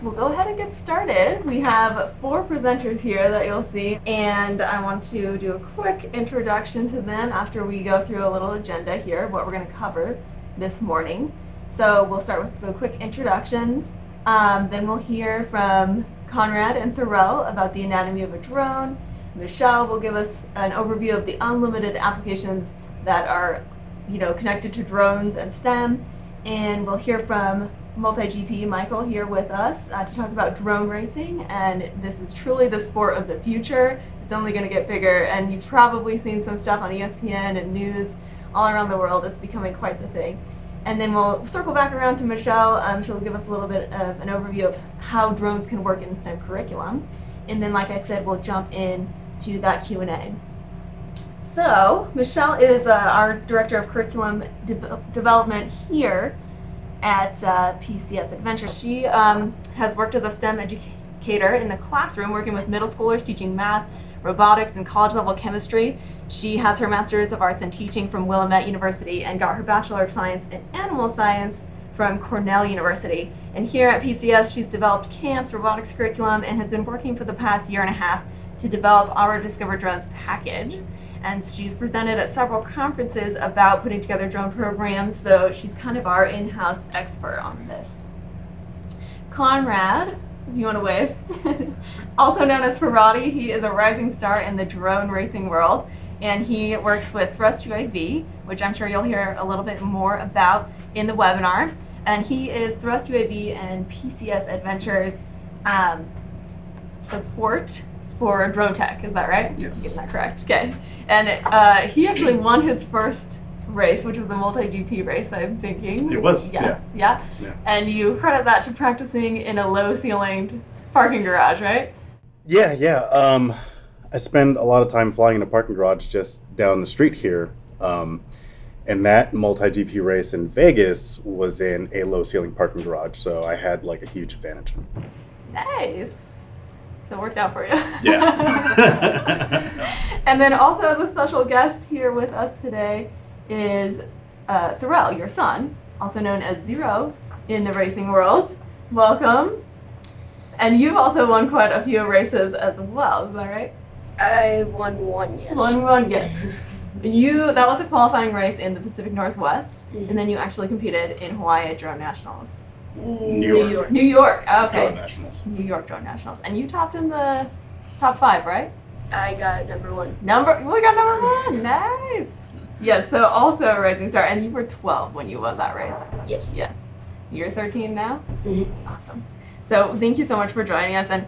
we'll go ahead and get started. We have 4 presenters here that you'll see, and I want to do a quick introduction to them after we go through a little agenda here, what we're going to cover this morning. So we'll start with the quick introductions. Then we'll hear from Conrad and Sorell about the anatomy of a drone. Michelle will give us an overview of the unlimited applications that are, connected to drones and STEM. And we'll hear from MultiGP Michael here with us to talk about drone racing. And this is truly the sport of the future. It's only going to get bigger. And you've probably seen some stuff on ESPN and news all around the world. It's becoming quite the thing. And then we'll circle back around to Michelle. She'll give us a little bit of an overview of how drones can work in STEM curriculum. And then, like I said, we'll jump in to that Q&A. So, Michelle is our Director of Curriculum Development here at PCS Edventures. She has worked as a STEM educator in the classroom, working with middle schoolers, teaching math, robotics, and college-level chemistry. She has her Master's of Arts in Teaching from Willamette University and got her Bachelor of Science in Animal Science from Cornell University. And here at PCS, she's developed camps, robotics curriculum, and has been working for the past year and a half to develop our Discover Drones package. And she's presented at several conferences about putting together drone programs, so she's kind of our in-house expert on this. Conrad, if you want to wave, also known as Furadi, he is a rising star in the drone racing world, and he works with Thrust UAV, which I'm sure you'll hear a little bit more about in the webinar. And he is Thrust UAV and PCS Edventures support for drone tech, is that right? Yes. Getting that correct, okay. And he actually won his first race, which was a MultiGP race, I'm thinking. It was, yes, yeah. And you credit that to practicing in a low-ceilinged parking garage, right? Yeah. I spend a lot of time flying in a parking garage just down the street here. And that MultiGP race in Vegas was in a low-ceiling parking garage, so I had like a huge advantage. Nice. So it worked out for you. Yeah. And then also as a special guest here with us today is Sorell, your son, also known as Zero in the racing world. Welcome. And you've also won quite a few races as well, is that right? I've won one, yes. One, yes. That was a qualifying race in the Pacific Northwest, and then you actually competed in Hawaii at Drone Nationals. New York. New York, okay. Drone Nationals. New York Drone Nationals. And you topped in the top 5, right? I got number 1. We got number 1, nice. Yes, so also a rising star, and you were 12 when you won that race. Yes. Yes. You're 13 now? Mm-hmm. Awesome. So thank you so much for joining us. And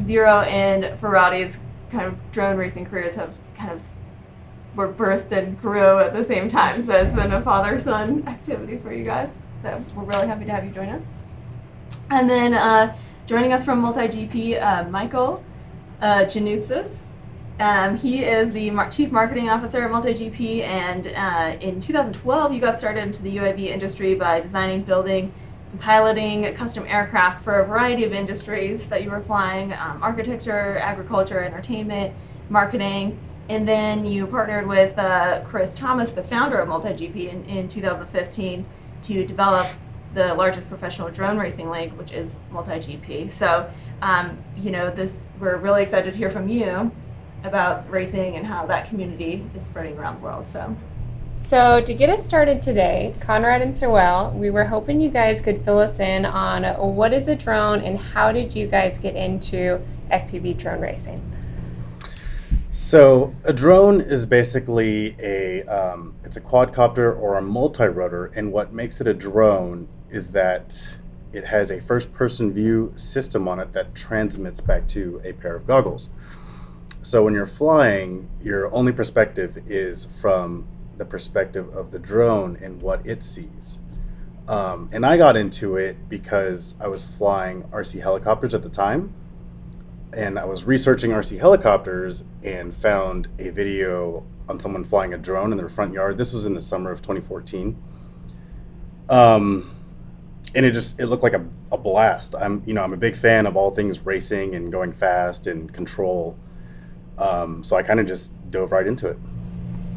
Zero and Furadi's kind of drone racing careers have were birthed and grew at the same time. So it's been a father-son activity for you guys. So we're really happy to have you join us. And then joining us from MultiGP, Michael Gianoutsos. He is the Chief Marketing Officer at MultiGP, and in 2012 you got started into the UAV industry by designing, building, and piloting custom aircraft for a variety of industries that you were flying, architecture, agriculture, entertainment, marketing, and then you partnered with Chris Thomas, the founder of MultiGP, in 2015 to develop the largest professional drone racing league, which is MultiGP. So, we're really excited to hear from you about racing and how that community is spreading around the world. So to get us started today, Conrad and Sorell, we were hoping you guys could fill us in on what is a drone and how did you guys get into FPV drone racing? So a drone is basically it's a quadcopter or a multi-rotor, and what makes it a drone is that it has a first-person view system on it that transmits back to a pair of goggles. So when you're flying, your only perspective is from the perspective of the drone and what it sees. And I got into it because I was flying RC helicopters at the time, and I was researching RC helicopters and found a video on someone flying a drone in their front yard. This was in the summer of 2014. And it looked like a blast. I'm a big fan of all things racing and going fast and control. So I kind of just dove right into it.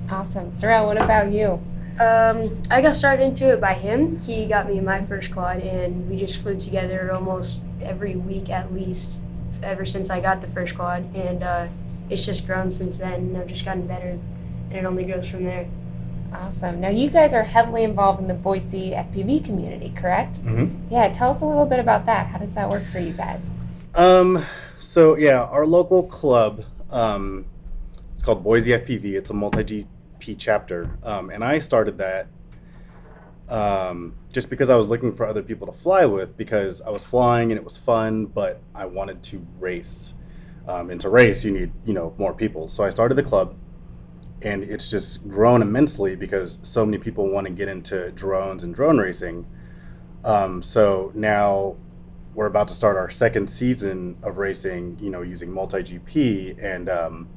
Awesome. Sorell, what about you? I got started into it by him. He got me my first quad, and we just flew together almost every week at least ever since I got the first quad. And it's just grown since then, and I've just gotten better, and it only grows from there. Awesome. Now, you guys are heavily involved in the Boise FPV community, correct? Mm-hmm. Yeah, tell us a little bit about that. How does that work for you guys? So yeah, our local club, it's called Boise FPV. It's a MultiGP chapter, and I started that just because I was looking for other people to fly with, because I was flying and it was fun, but I wanted to race. And to race, you need more people. So I started the club, and it's just grown immensely because so many people want to get into drones and drone racing. So now we're about to start our second season of racing, using MultiGP, and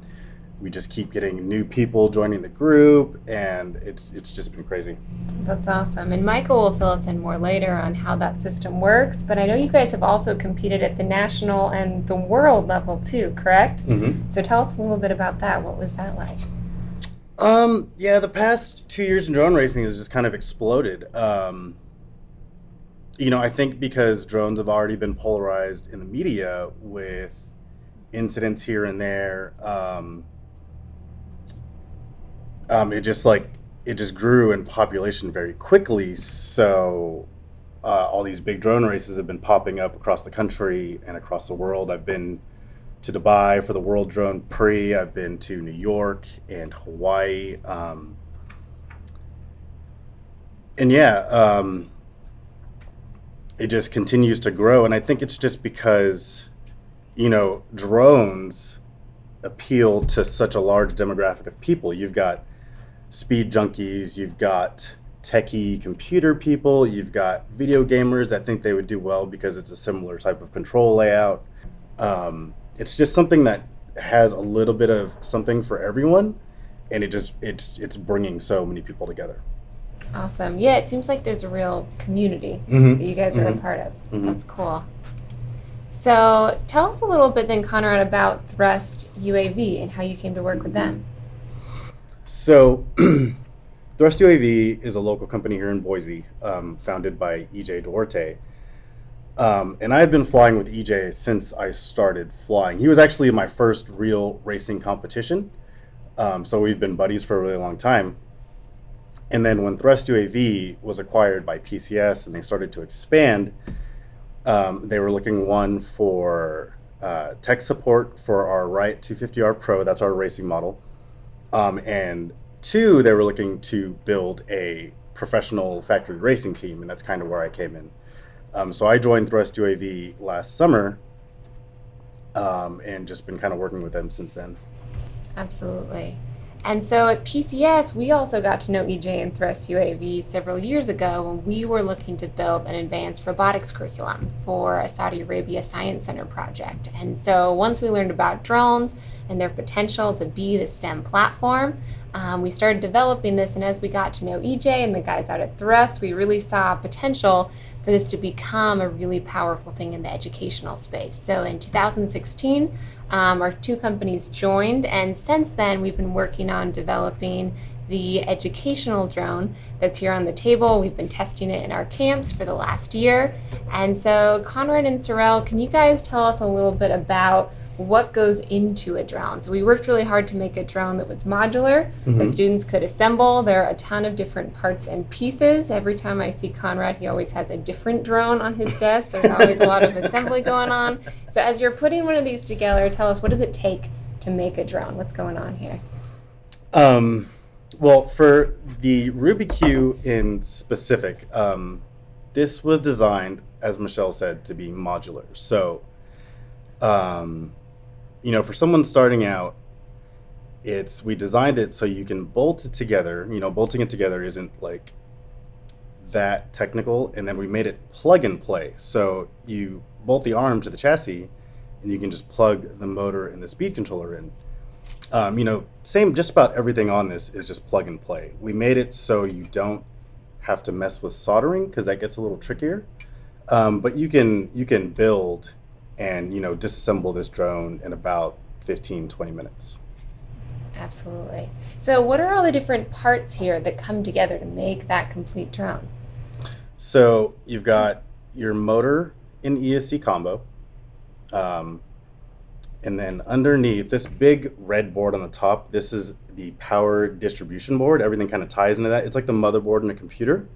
we just keep getting new people joining the group, and it's just been crazy. That's awesome. And Michael will fill us in more later on how that system works, but I know you guys have also competed at the national and the world level too, correct? Mm-hmm. So tell us a little bit about that. What was that like? Yeah, the past 2 years in drone racing has just kind of exploded. I think because drones have already been polarized in the media with incidents here and there, it just grew in population very quickly. So all these big drone races have been popping up across the country and across the world. I've been to Dubai for the World Drone Prix. I've been to New York and Hawaii. It just continues to grow. And I think it's just because, drones appeal to such a large demographic of people. You've got speed junkies, you've got techie computer people, you've got video gamers. I think they would do well because it's a similar type of control layout. It's just something that has a little bit of something for everyone, and it's bringing so many people together. Awesome. Yeah, it seems like there's a real community Mm-hmm. that you guys are Mm-hmm. a part of. Mm-hmm. That's cool. So tell us a little bit then, Conrad, about Thrust UAV and how you came to work with them. So Thrust UAV is a local company here in Boise, founded by EJ Duarte. And I've been flying with EJ since I started flying. He was actually my first real racing competition. So we've been buddies for a really long time. And then when Thrust UAV was acquired by PCS and they started to expand, they were looking, one, for tech support for our Riot 250R Pro, that's our racing model. And two, they were looking to build a professional factory racing team, and that's kind of where I came in. So I joined Thrust UAV last summer, and just been kind of working with them since then. Absolutely. And so at PCS, we also got to know EJ and Thrust UAV several years ago when we were looking to build an advanced robotics curriculum for a Saudi Arabia Science Center project. And so once we learned about drones and their potential to be the STEM platform, we started developing this. And as we got to know EJ and the guys out at Thrust, we really saw potential for this to become a really powerful thing in the educational space. So in 2016, our two companies joined, and since then we've been working on developing the educational drone that's here on the table. We've been testing it in our camps for the last year. And so Conrad and Sorell, can you guys tell us a little bit about what goes into a drone? So we worked really hard to make a drone that was modular, that students could assemble. There are a ton of different parts and pieces. Every time I see Conrad, he always has a different drone on his desk. There's always a lot of assembly going on. So as you're putting one of these together, tell us, what does it take to make a drone? What's going on here? Well, for the RubyQ in specific, this was designed, as Michelle said, to be modular. So, for someone starting out, we designed it so you can bolt it together. Bolting it together isn't like that technical, and then we made it plug and play. So you bolt the arm to the chassis, and you can just plug the motor and the speed controller in. Same, just about everything on this is just plug and play. We made it so you don't have to mess with soldering, because that gets a little trickier. But you can build and disassemble this drone in about 15-20 minutes. Absolutely. So what are all the different parts here that come together to make that complete drone? So you've got your motor and ESC combo. And then underneath this big red board on the top, this is the power distribution board. Everything kind of ties into that. It's like the motherboard in a computer.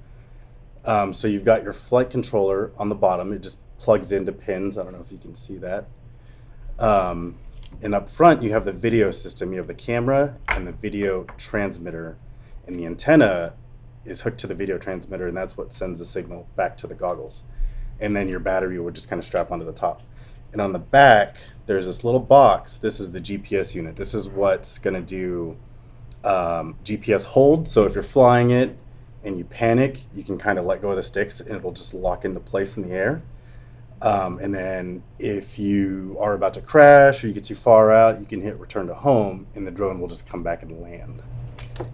So you've got your flight controller on the bottom. It just plugs into pins. I don't know if you can see that. And up front, you have the video system. You have the camera and the video transmitter. And the antenna is hooked to the video transmitter, and that's what sends the signal back to the goggles. And then your battery would just kind of strap onto the top. And on the back, there's this little box. This is the GPS unit. This is what's going to do GPS hold. So if you're flying it and you panic, you can kind of let go of the sticks and it'll just lock into place in the air. And then if you are about to crash or you get too far out, you can hit return to home and the drone will just come back and land.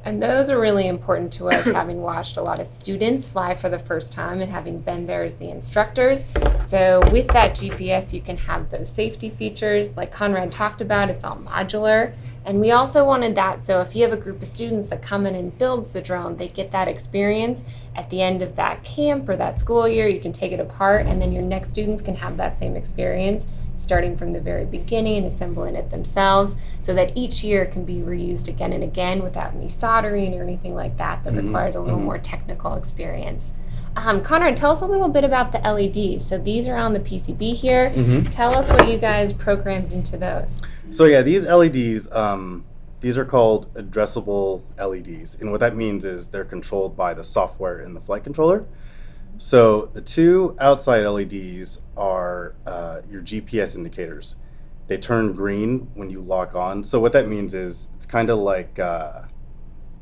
And those are really important to us, having watched a lot of students fly for the first time and having been there as the instructors. So with that GPS, you can have those safety features like Conrad talked about. It's all modular. And we also wanted that so if you have a group of students that come in and builds the drone, they get that experience at the end of that camp or that school year. You can take it apart, and then your next students can have that same experience starting from the very beginning and assembling it themselves, so that each year can be reused again and again without any soldering or anything like that requires a little more technical experience. Conrad, tell us a little bit about the LEDs. So these are on the PCB here. Tell us what you guys programmed into those. So yeah, these LEDs, these are called addressable LEDs. And what that means is they're controlled by the software in the flight controller. So the two outside LEDs are your GPS indicators. They turn green when you lock on. So what that means is it's kind of like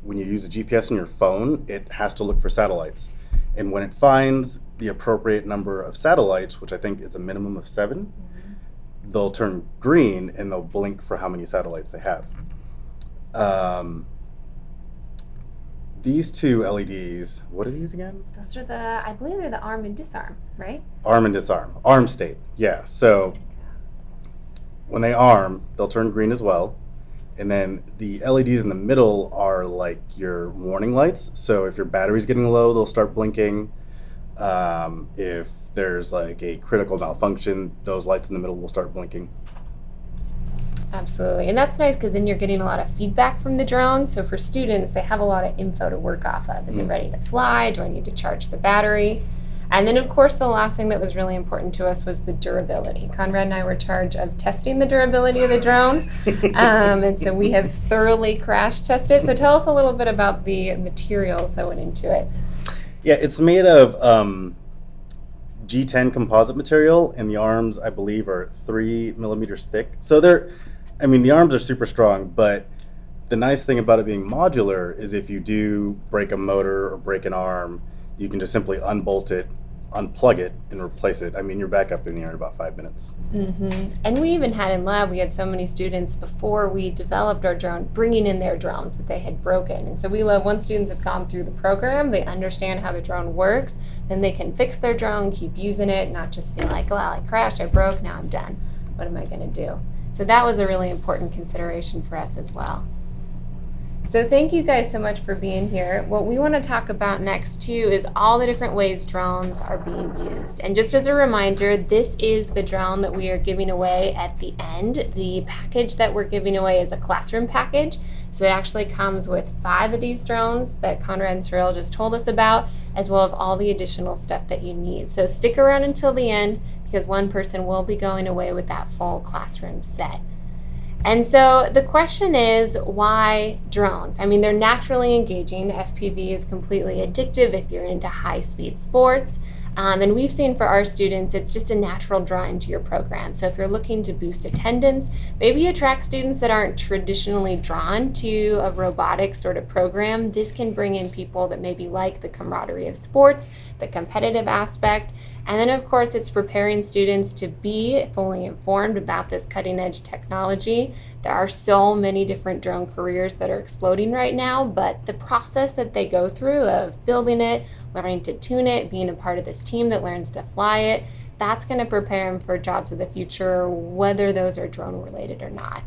when you use a GPS on your phone, it has to look for satellites. And when it finds the appropriate number of satellites, which I think is a minimum of 7, they'll turn green and they'll blink for how many satellites they have. These two LEDs, what are these again? Those are I believe they're the arm and disarm, right? Arm and disarm. Arm state, yeah. So when they arm, they'll turn green as well. And then the LEDs in the middle are like your warning lights. So if your battery's getting low, they'll start blinking. If there's like a critical malfunction, those lights in the middle will start blinking. Absolutely. And that's nice because then you're getting a lot of feedback from the drone. So for students, they have a lot of info to work off of. Is it ready to fly? Do I need to charge the battery? And then, of course, the last thing that was really important to us was the durability. Conrad and I were in charge of testing the durability of the drone. And so we have thoroughly crash tested. So tell us a little bit about the materials that went into it. Yeah, it's made of G10 composite material, and the arms, I believe, are 3 millimeters thick. So the arms are super strong, but the nice thing about it being modular is if you do break a motor or break an arm, you can just simply unbolt it, unplug it, and replace it. You're back up in the air in about 5 minutes. And we even had in lab, we had so many students before we developed our drone bringing in their drones that they had broken. And so we love once students have gone through the program, they understand how the drone works, then they can fix their drone, keep using it, not just feel like, well, I crashed, I broke, now I'm done. What am I going to do? So that was a really important consideration for us as well. So thank you guys so much for being here. What we want to talk about next too is all the different ways drones are being used. And just as a reminder, this is the drone that we are giving away at the end. The package that we're giving away is a classroom package. So it actually comes with 5 of these drones that Conrad and Sorell just told us about, as well as all the additional stuff that you need. So stick around until the end because one person will be going away with that full classroom set. And so the question is, why drones? They're naturally engaging. FPV is completely addictive if you're into high-speed sports. And we've seen for our students, it's just a natural draw into your program. So if you're looking to boost attendance, maybe attract students that aren't traditionally drawn to a robotics sort of program, this can bring in people that maybe like the camaraderie of sports, the competitive aspect. And then, of course, it's preparing students to be fully informed about this cutting-edge technology. There are so many different drone careers that are exploding right now, but the process that they go through of building it, learning to tune it, being a part of this team that learns to fly it, that's going to prepare them for jobs of the future, whether those are drone-related or not.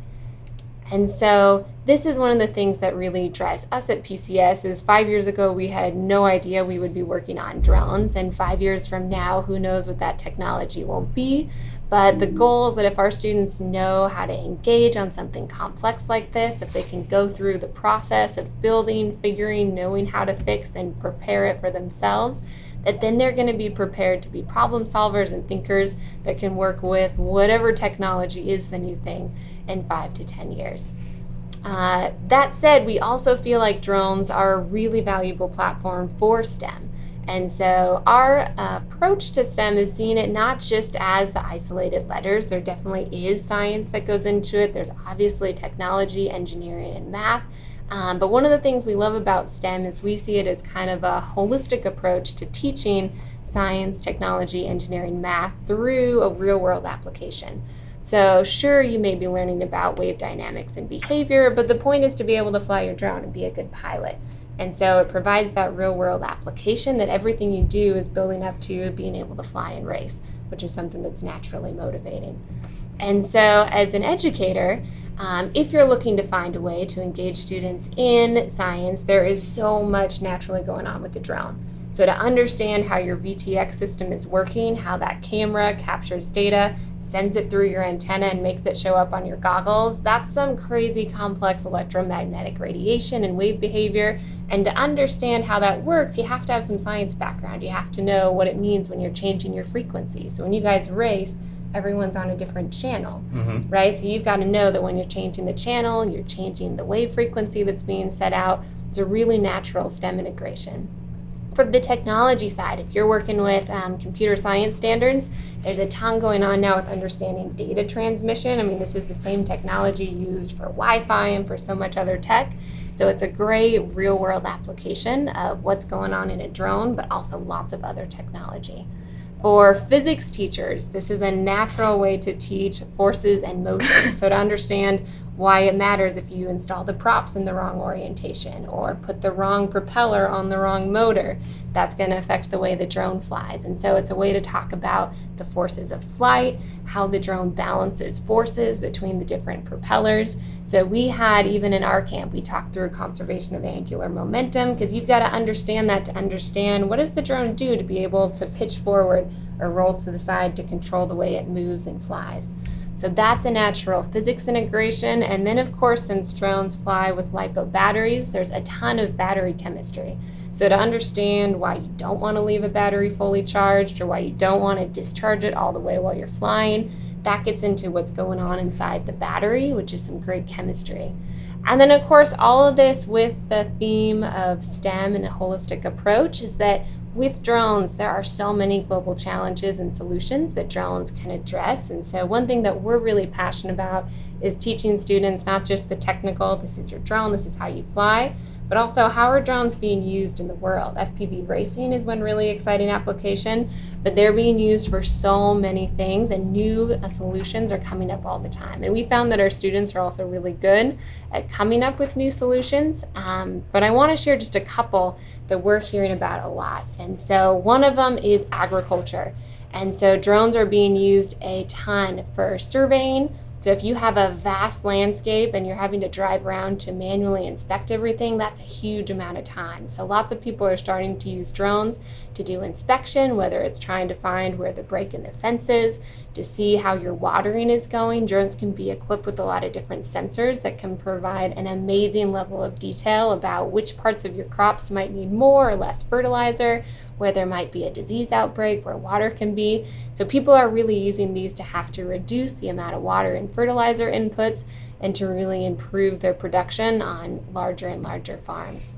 And so this is one of the things that really drives us at PCS. Is 5 years ago we had no idea we would be working on drones, and 5 years from now, who knows what that technology will be. But the goal is that if our students know how to engage on something complex like this, if they can go through the process of building, figuring, knowing how to fix and prepare it for themselves, that then they're going to be prepared to be problem solvers and thinkers that can work with whatever technology is the new thing in 5 to 10 years. That said, we also feel like drones are a really valuable platform for STEM. And so our approach to STEM is seeing it not just as the isolated letters. There definitely is science that goes into it. There's obviously technology, engineering, and math. But one of the things we love about STEM is we see it as kind of a holistic approach to teaching science, technology, engineering, math through a real-world application. So sure, you may be learning about wave dynamics and behavior, but the point is to be able to fly your drone and be a good pilot. And so it provides that real-world application that everything you do is building up to being able to fly and race, which is something that's naturally motivating. And so as an educator, if you're looking to find a way to engage students in science, there is so much naturally going on with the drone. So to understand how your VTX system is working, how that camera captures data, sends it through your antenna and makes it show up on your goggles, that's some crazy complex electromagnetic radiation and wave behavior. And to understand how that works, you have to have some science background. You have to know what it means when you're changing your frequency. So when you guys race, everyone's on a different channel, right? So you've got to know that when you're changing the channel, you're changing the wave frequency that's being set out. It's a really natural STEM integration. For the technology side, if you're working with computer science standards, there's a ton going on now with understanding data transmission. I mean, this is the same technology used for Wi-Fi and for so much other tech. So it's a great real-world application of what's going on in a drone, but also lots of other technology. For physics teachers, this is a natural way to teach forces and motion. So to understand why it matters if you install the props in the wrong orientation or put the wrong propeller on the wrong motor, that's going to affect the way the drone flies. And so it's a way to talk about the forces of flight, how the drone balances forces between the different propellers. So we had, even in our camp, we talked through conservation of angular momentum, because you've got to understand that to understand what does the drone do to be able to pitch forward or roll to the side to control the way it moves and flies. So that's a natural physics integration. And then, of course, since drones fly with LiPo batteries, there's a ton of battery chemistry. So to understand why you don't want to leave a battery fully charged or why you don't want to discharge it all the way while you're flying, that gets into what's going on inside the battery, which is some great chemistry. And then, of course, all of this with the theme of STEM and a holistic approach is that with drones, there are so many global challenges and solutions that drones can address. And so one thing that we're really passionate about is teaching students not just the technical, this is your drone, this is how you fly, but also how are drones being used in the world. FPV racing is one really exciting application, but they're being used for so many things, and new solutions are coming up all the time. And we found that our students are also really good at coming up with new solutions, but I want to share just a couple that we're hearing about a lot. And so one of them is agriculture. And so drones are being used a ton for surveying. So if you have a vast landscape and you're having to drive around to manually inspect everything, that's a huge amount of time. So lots of people are starting to use drones to do inspection, whether it's trying to find where the break in the fence is, to see how your watering is going. Drones can be equipped with a lot of different sensors that can provide an amazing level of detail about which parts of your crops might need more or less fertilizer, where there might be a disease outbreak, where water can be. So people are really using these to have to reduce the amount of water and fertilizer inputs and to really improve their production on larger and larger farms.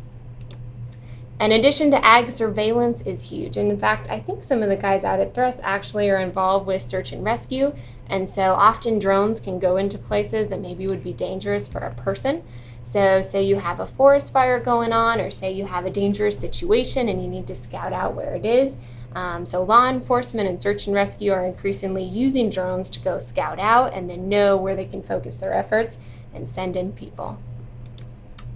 In addition to ag, surveillance is huge. And in fact, I think some of the guys out at Thrust actually are involved with search and rescue. And so often drones can go into places that maybe would be dangerous for a person. So say you have a forest fire going on, or say you have a dangerous situation and you need to scout out where it is. So law enforcement and search and rescue are increasingly using drones to go scout out and then know where they can focus their efforts and send in people.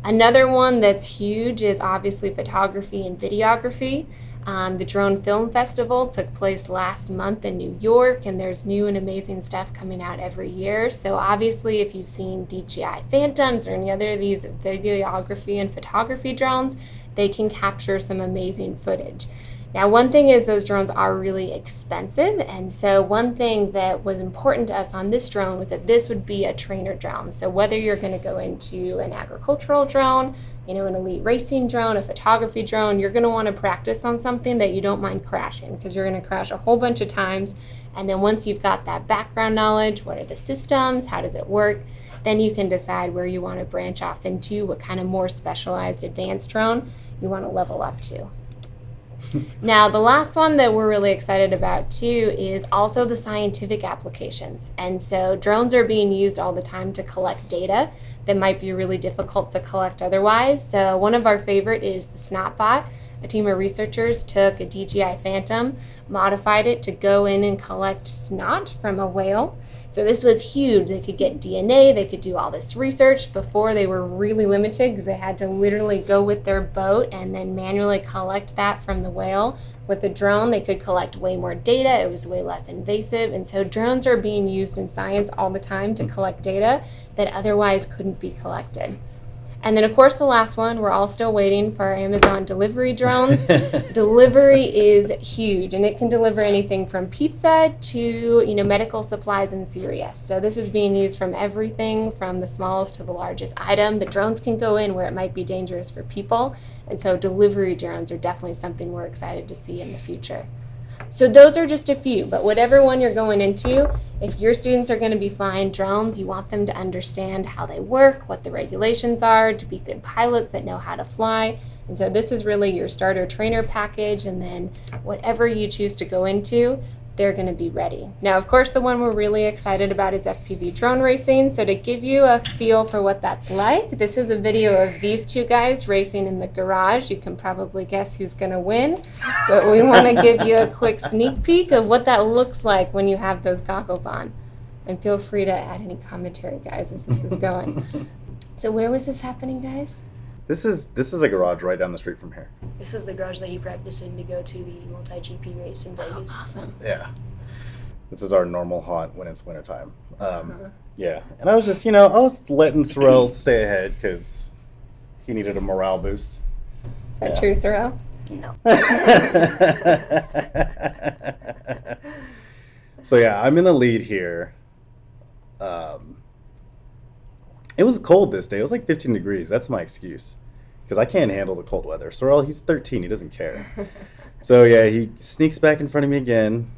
Another one that's huge is obviously photography and videography. The Drone Film Festival took place last month in New York, and there's new and amazing stuff coming out every year. So obviously, if you've seen DJI Phantoms or any other of these videography and photography drones, they can capture some amazing footage. Now, one thing is those drones are really expensive, and so one thing that was important to us on this drone was that this would be a trainer drone. So whether you're going to go into an agricultural drone, an elite racing drone, a photography drone, you're going to want to practice on something that you don't mind crashing, because you're going to crash a whole bunch of times. And then once you've got that background knowledge, what are the systems, how does it work, then you can decide where you want to branch off into, what kind of more specialized advanced drone you want to level up to. Now, the last one that we're really excited about too is also the scientific applications. And so drones are being used all the time to collect data that might be really difficult to collect otherwise. So one of our favorite is the SnotBot. A team of researchers took a DJI Phantom, modified it to go in and collect snot from a whale. So this was huge. They could get DNA, they could do all this research. Before, they were really limited because they had to literally go with their boat and then manually collect that from the whale. With the drone, they could collect way more data. It was way less invasive. And so drones are being used in science all the time to collect data that otherwise couldn't be collected. And then, of course, the last one, we're all still waiting for our Amazon delivery drones. Delivery is huge, and it can deliver anything from pizza to, medical supplies and serious. So this is being used from everything from the smallest to the largest item. But drones can go in where it might be dangerous for people. And so delivery drones are definitely something we're excited to see in the future. So those are just a few, but whatever one you're going into, if your students are going to be flying drones, you want them to understand how they work, what the regulations are, to be good pilots that know how to fly. And so this is really your starter trainer package, and then whatever you choose to go into, they're going to be ready. Now, of course, the one we're really excited about is FPV Drone Racing. So to give you a feel for what that's like, this is a video of these two guys racing in the garage. You can probably guess who's going to win, but we want to give you a quick sneak peek of what that looks like when you have those goggles on. And feel free to add any commentary, guys, as this is going. So where was this happening, guys? This is a garage right down the street from here. This is the garage that you practice in to go to the MultiGP race in Vegas. Awesome. Yeah. This is our normal haunt when it's wintertime. Yeah. And I was just, I was letting Sorell stay ahead because he needed a morale boost. Is that true, Sorell? No. So yeah, I'm in the lead here. It was cold this day. It was like 15 degrees. That's my excuse, because I can't handle the cold weather. Sorell, he's 13. He doesn't care. So yeah, he sneaks back in front of me again.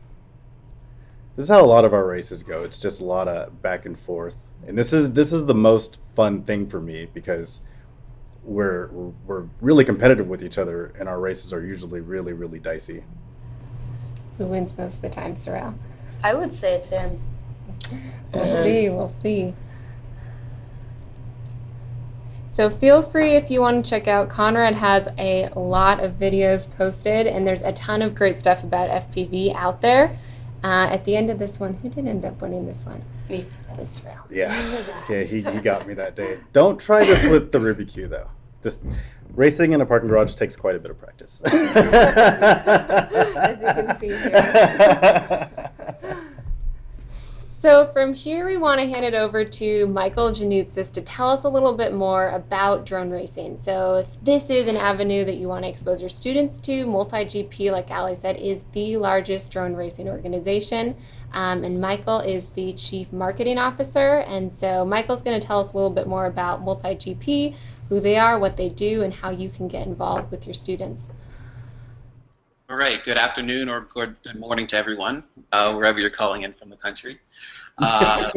This is how a lot of our races go. It's just a lot of back and forth. And this is the most fun thing for me, because we're really competitive with each other, and our races are usually really, really dicey. Who wins most of the time, Sorell? I would say it's him. We'll see. So feel free, if you want to check out, Conrad has a lot of videos posted, and there's a ton of great stuff about FPV out there. At the end of this one, who did end up winning this one? Me. That was Sorell. Yeah, he got me that day. Don't try this with the Ruby Q, though. This racing in a parking garage takes quite a bit of practice. As you can see here. So from here, we want to hand it over to Michael Gianoutsos to tell us a little bit more about drone racing. So if this is an avenue that you want to expose your students to, MultiGP, like Ali said, is the largest drone racing organization. And Michael is the Chief Marketing Officer. And so Michael's going to tell us a little bit more about MultiGP, who they are, what they do, and how you can get involved with your students. All right, good afternoon or good morning to everyone, wherever you're calling in from the country. I'm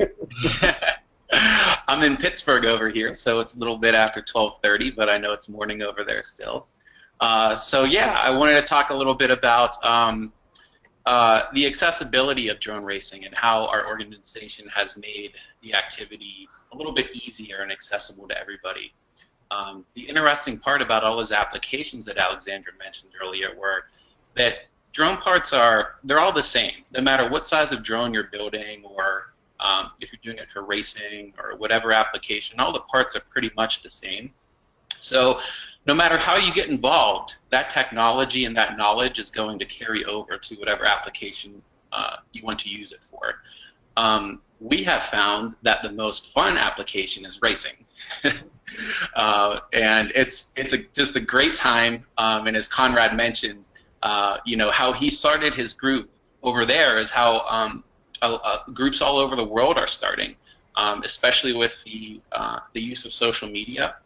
in Pittsburgh over here, so it's a little bit after 12:30, but I know it's morning over there still. So yeah, I wanted to talk a little bit about the accessibility of drone racing and how our organization has made the activity a little bit easier and accessible to everybody. The interesting part about all those applications that Alexandra mentioned earlier were that drone parts they're all the same, no matter what size of drone you're building, or if you're doing it for racing or whatever application, all the parts are pretty much the same. So no matter how you get involved, that technology and that knowledge is going to carry over to whatever application you want to use it for. We have found that the most fun application is racing. And it's just a great time. And as Conrad mentioned, you know, how he started his group over there is how groups all over the world are starting, especially with the use of social media.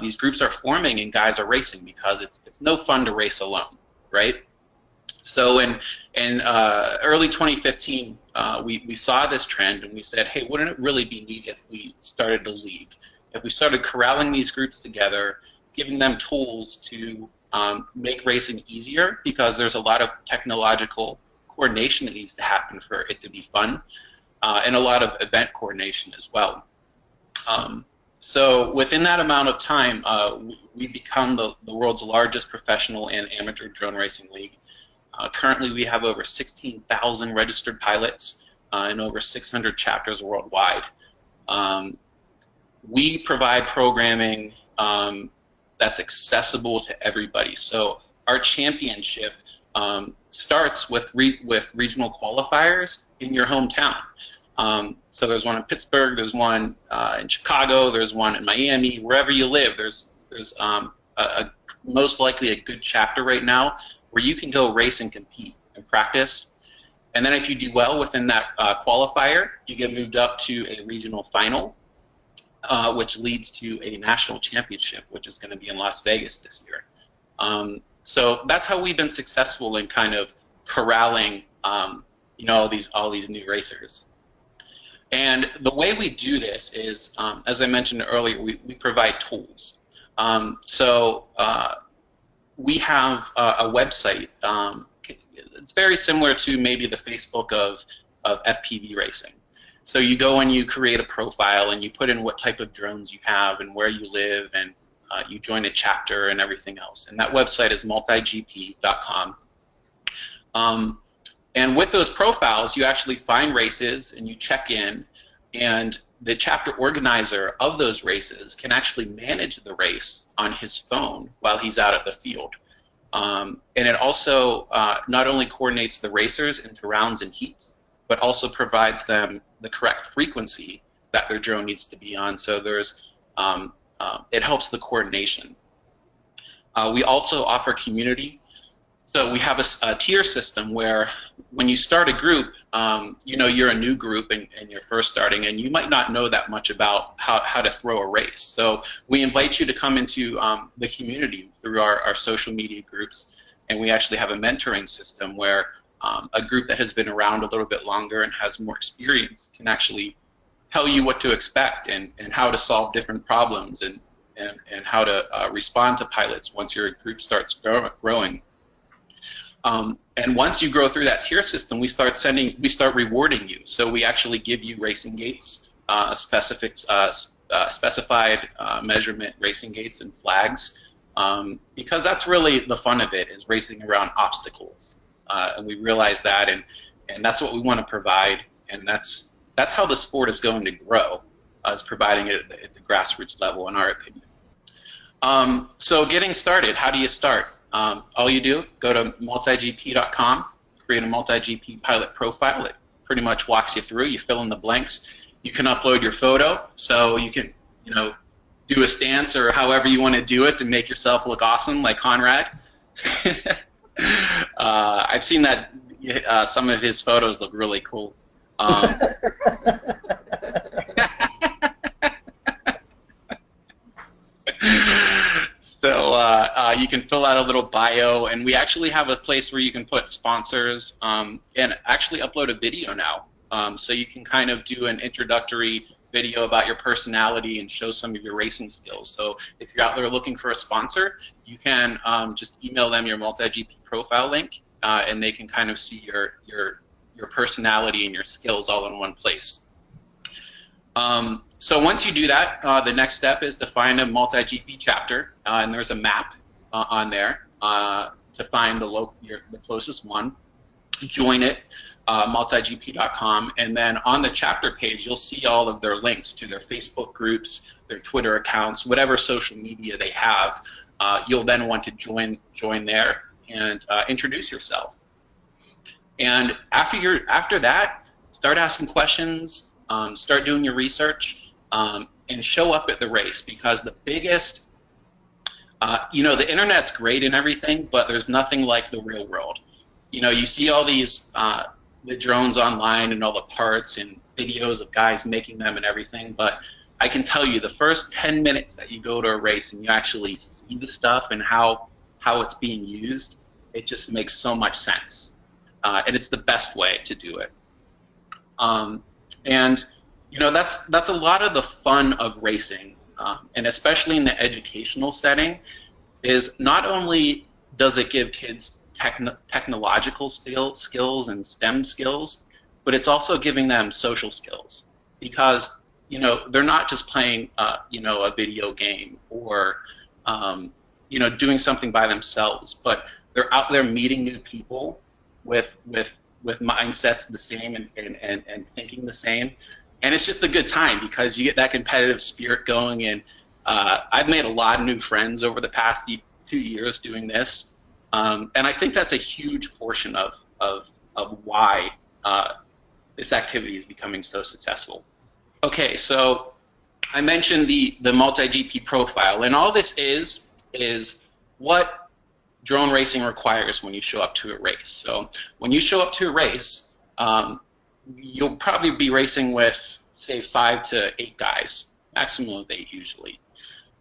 These groups are forming and guys are racing because it's no fun to race alone, right? So in early 2015, we saw this trend and we said, hey, wouldn't it really be neat if we started a league? If we started corralling these groups together, giving them tools to make racing easier, because there's a lot of technological coordination that needs to happen for it to be fun, and a lot of event coordination as well. So within that amount of time, we become the world's largest professional and amateur drone racing league. Currently, we have over 16,000 registered pilots and over 600 chapters worldwide. We provide programming that's accessible to everybody. So our championship starts with regional qualifiers in your hometown. So there's one in Pittsburgh, there's one in Chicago, there's one in Miami. Wherever you live, there's most likely a good chapter right now where you can go race and compete and practice. And then if you do well within that qualifier, you get moved up to a regional final, which leads to a national championship, which is going to be in Las Vegas this year. So that's how we've been successful in kind of corralling, you know, all these new racers. And the way we do this is, as I mentioned earlier, we provide tools. We have a website. It's very similar to maybe the Facebook of FPV racing. So you go and you create a profile and you put in what type of drones you have and where you live, and you join a chapter and everything else. And that website is multigp.com. And with those profiles, you actually find races and you check in, and the chapter organizer of those races can actually manage the race on his phone while he's out at the field. And it also not only coordinates the racers into rounds and heats, but also provides them the correct frequency that their drone needs to be on. So there's, it helps the coordination. We also offer community. So we have a tier system where when you start a group, you know, you're a new group and you're first starting, and you might not know that much about how to throw a race. So we invite you to come into the community through our social media groups, and we actually have a mentoring system where a group that has been around a little bit longer and has more experience can actually tell you what to expect and how to solve different problems and how to respond to pilots once your group starts growing. And once you grow through that tier system, we start rewarding you. So we actually give you racing gates, specified measurement racing gates and flags, because that's really the fun of it, is racing around obstacles. And we realize that, and that's what we want to provide, and that's how the sport is going to grow, is providing it at the grassroots level, in our opinion. So getting started, how do you start? All you do, go to multigp.com, create a MultiGP pilot profile. It pretty much walks you through. You fill in the blanks. You can upload your photo, so you can, you know, do a stance or however you want to do it to make yourself look awesome, like Conrad. I've seen that some of his photos look really cool. So you can fill out a little bio, and we actually have a place where you can put sponsors and actually upload a video now. So you can kind of do an introductory video about your personality and show some of your racing skills. So if you're out there looking for a sponsor, you can just email them your MultiGP profile link, and they can kind of see your personality and your skills all in one place. So once you do that, the next step is to find a MultiGP chapter, and there's a map on there to find the closest one. Join it, multigp.com, and then on the chapter page you'll see all of their links to their Facebook groups, their Twitter accounts, whatever social media they have. you'll then want to join there and introduce yourself. And after that, start asking questions, start doing your research, and show up at the race, because the biggest, the internet's great and everything, but there's nothing like the real world. You see all these the drones online and all the parts and videos of guys making them and everything, but I can tell you the first 10 minutes that you go to a race and you actually see the stuff and how it's being used, it just makes so much sense. And it's the best way to do it. And that's a lot of the fun of racing, and especially in the educational setting, is not only does it give kids technological skills and STEM skills, but it's also giving them social skills, because they're not just playing a video game or doing something by themselves, but they're out there meeting new people with mindsets the same and thinking the same. And it's just a good time because you get that competitive spirit going. And I've made a lot of new friends over the past 2 years doing this. And I think that's a huge portion of why this activity is becoming so successful. Okay, so I mentioned the MultiGP profile, and all this is what drone racing requires when you show up to a race. So when you show up to a race, you'll probably be racing with, say, 5 to 8 guys, maximum of 8 usually.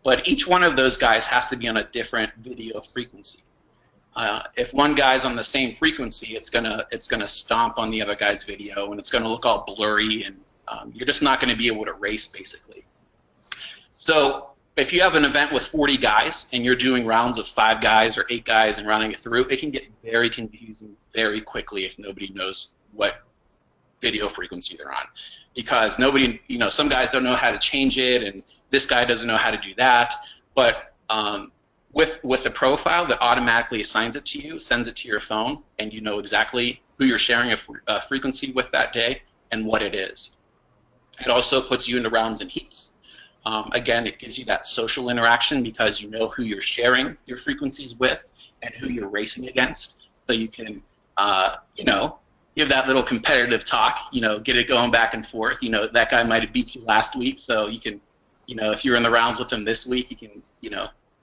But each one of those guys has to be on a different video frequency. If one guy's on the same frequency, it's gonna stomp on the other guy's video, and it's gonna look all blurry, and you're just not gonna be able to race, basically. So if you have an event with 40 guys and you're doing rounds of 5 guys or 8 guys and running it through, it can get very confusing very quickly if nobody knows what video frequency they're on, because nobody, some guys don't know how to change it, and this guy doesn't know how to do that. But with the profile that automatically assigns it to you, sends it to your phone, and you know exactly who you're sharing a frequency with that day and what it is. It also puts you into rounds and heats. Again, it gives you that social interaction because you know who you're sharing your frequencies with and who you're racing against. So you can, give that little competitive talk, get it going back and forth. That guy might have beat you last week, so you can, if you're in the rounds with him this week, you can,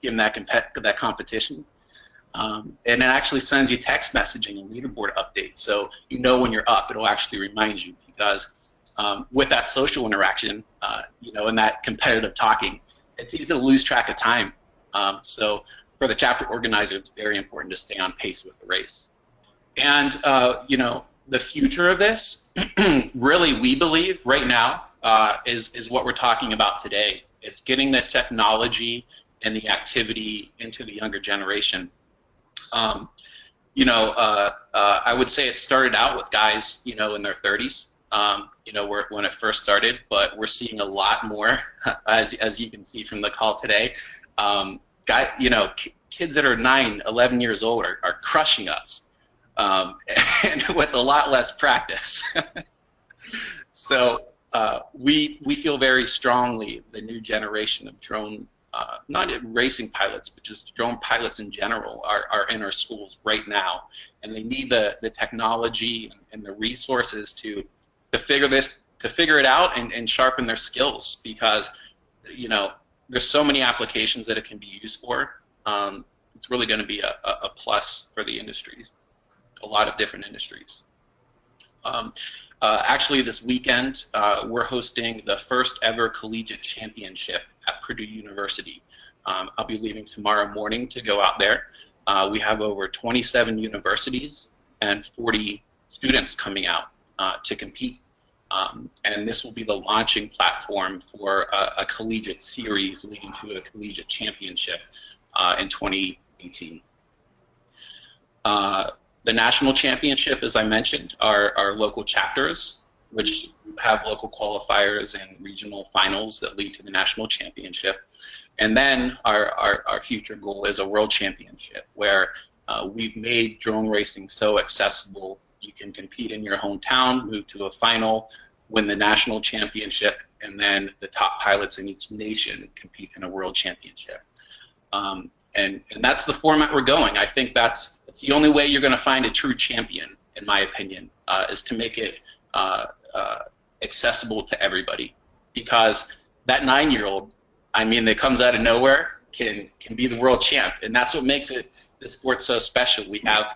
give him that competition. And it actually sends you text messaging and leaderboard updates. So when you're up, it'll actually remind you, because with that social interaction, and that competitive talking, it's easy to lose track of time. So for the chapter organizer, it's very important to stay on pace with the race. And, the future of this, really, we believe right now, is what we're talking about today. It's getting the technology and the activity into the younger generation. I would say it started out with guys, in their 30s. When it first started, but we're seeing a lot more, as you can see from the call today. Kids that are 9, 11 years old are crushing us, and with a lot less practice. So we feel very strongly the new generation of drone, not racing pilots, but just drone pilots in general are in our schools right now, and they need the technology and the resources to figure it out and sharpen their skills, because there's so many applications that it can be used for. It's really going to be a plus for the industries, a lot of different industries. Actually, this weekend we're hosting the first ever collegiate championship at Purdue University. I'll be leaving tomorrow morning to go out there. We have over 27 universities and 40 students coming out to compete. And this will be the launching platform for a collegiate series leading to a collegiate championship in 2018. The national championship, as I mentioned, are local chapters, which have local qualifiers and regional finals that lead to the national championship. And then our future goal is a world championship, where we've made drone racing so accessible. You can compete in your hometown, move to a final, win the national championship, and then the top pilots in each nation compete in a world championship. And that's the format we're going. I think that's the only way you're going to find a true champion, in my opinion, is to make it accessible to everybody. Because that 9-year-old, I mean, that comes out of nowhere can be the world champ, and that's what makes this sport so special. We have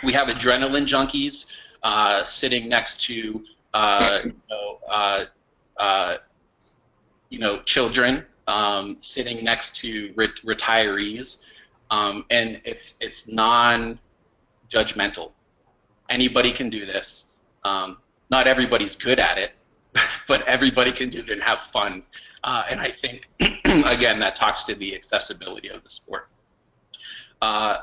adrenaline junkies sitting next to children, sitting next to retirees, and it's non-judgmental. Anybody can do this. Not everybody's good at it, but everybody can do it and have fun. And I think, again, that talks to the accessibility of the sport.